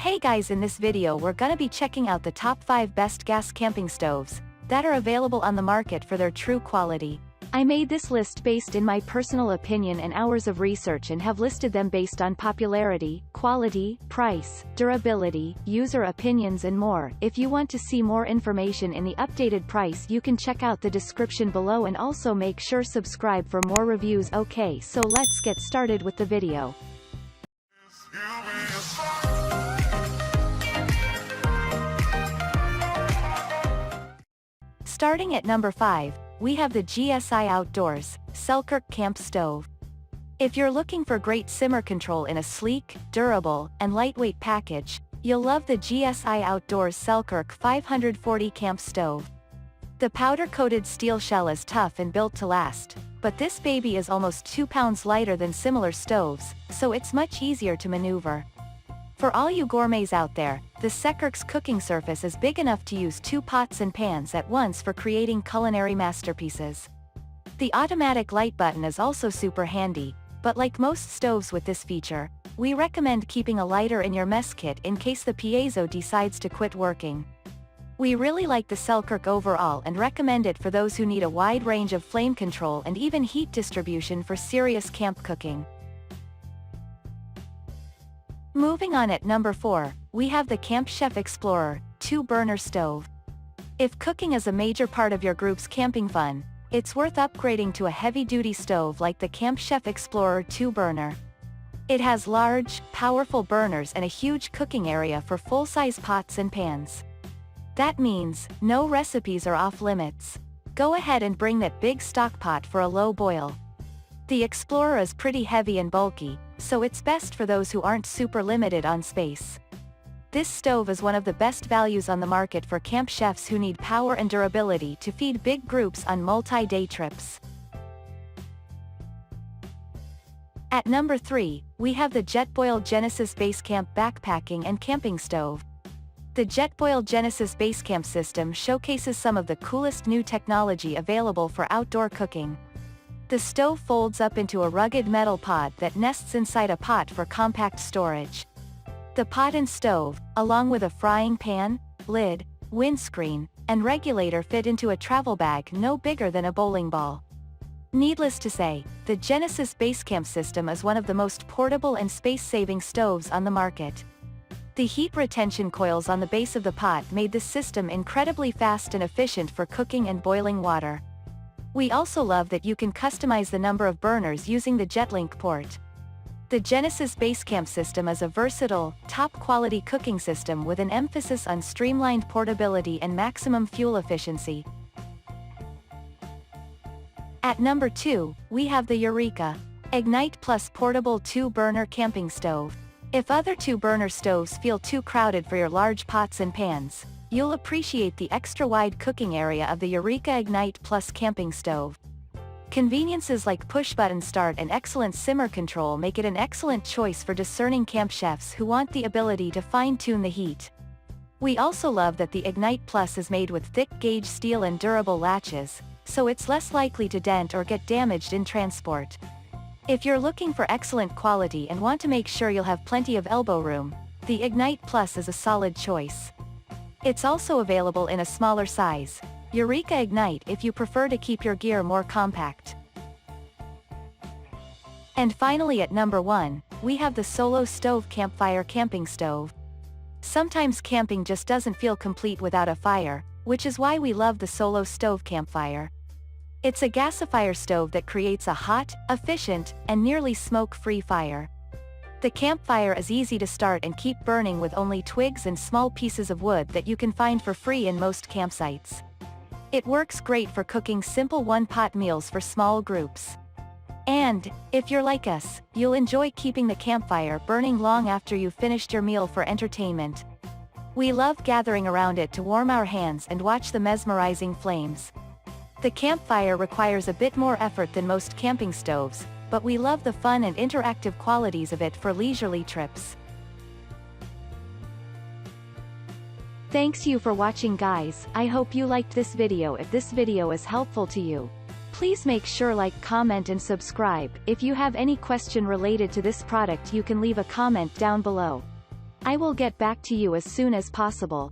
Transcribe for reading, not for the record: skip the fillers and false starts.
Hey guys, in this video we're gonna be checking out the top 5 best gas camping stoves that are available on the market for their true quality. I made this list based in my personal opinion and hours of research and have listed them based on popularity, quality, price, durability, user opinions and more. If you want to see more information in the updated price, you can check out the description below and also make sure subscribe for more reviews. Okay, so let's get started with the video. Starting at number 5, we have the GSI Outdoors Selkirk Camp Stove. If you're looking for great simmer control in a sleek, durable, and lightweight package, you'll love the GSI Outdoors Selkirk 540 Camp Stove. The powder-coated steel shell is tough and built to last, but this baby is almost 2 pounds lighter than similar stoves, so it's much easier to maneuver. For all you gourmets out there, the Selkirk's cooking surface is big enough to use 2 pots and pans at once for creating culinary masterpieces. The automatic light button is also super handy, but like most stoves with this feature, we recommend keeping a lighter in your mess kit in case the piezo decides to quit working. We really like the Selkirk overall and recommend it for those who need a wide range of flame control and even heat distribution for serious camp cooking. Moving on at number 4, we have the Camp Chef Explorer 2-burner stove. If cooking is a major part of your group's camping fun, it's worth upgrading to a heavy-duty stove like the Camp Chef Explorer 2-burner. It has large, powerful burners and a huge cooking area for full-size pots and pans. That means, no recipes are off-limits. Go ahead and bring that big stock pot for a low boil. The Explorer is pretty heavy and bulky, so it's best for those who aren't super limited on space. This stove is one of the best values on the market for camp chefs who need power and durability to feed big groups on multi-day trips. At number 3, we have the Jetboil Genesis Basecamp Backpacking and Camping Stove. The Jetboil Genesis Basecamp system showcases some of the coolest new technology available for outdoor cooking. The stove folds up into a rugged metal pod that nests inside a pot for compact storage. The pot and stove, along with a frying pan, lid, windscreen, and regulator fit into a travel bag no bigger than a bowling ball. Needless to say, the Genesis Basecamp system is one of the most portable and space-saving stoves on the market. The heat retention coils on the base of the pot made the system incredibly fast and efficient for cooking and boiling water. We also love that you can customize the number of burners using the JetLink port. The Genesis Basecamp system is a versatile, top-quality cooking system with an emphasis on streamlined portability and maximum fuel efficiency. At number 2, we have the Eureka Ignite Plus Portable 2-Burner Camping Stove. If other 2-burner stoves feel too crowded for your large pots and pans, you'll appreciate the extra-wide cooking area of the Eureka Ignite Plus camping stove. Conveniences like push-button start and excellent simmer control make it an excellent choice for discerning camp chefs who want the ability to fine-tune the heat. We also love that the Ignite Plus is made with thick-gauge steel and durable latches, so it's less likely to dent or get damaged in transport. If you're looking for excellent quality and want to make sure you'll have plenty of elbow room, the Ignite Plus is a solid choice. It's also available in a smaller size, Eureka Ignite, if you prefer to keep your gear more compact. And finally at number 1, we have the Solo Stove Campfire Camping Stove. Sometimes camping just doesn't feel complete without a fire, which is why we love the Solo Stove Campfire. It's a gasifier stove that creates a hot, efficient, and nearly smoke-free fire. The campfire is easy to start and keep burning with only twigs and small pieces of wood that you can find for free in most campsites. It works great for cooking simple one-pot meals for small groups. And, if you're like us, you'll enjoy keeping the campfire burning long after you've finished your meal for entertainment. We love gathering around it to warm our hands and watch the mesmerizing flames. The campfire requires a bit more effort than most camping stoves, but we love the fun and interactive qualities of it for leisurely trips. Thanks you for watching guys, I hope you liked this video. If this video is helpful to you, please make sure like, comment and subscribe. If you have any question related to this product you can leave a comment down below. I will get back to you as soon as possible.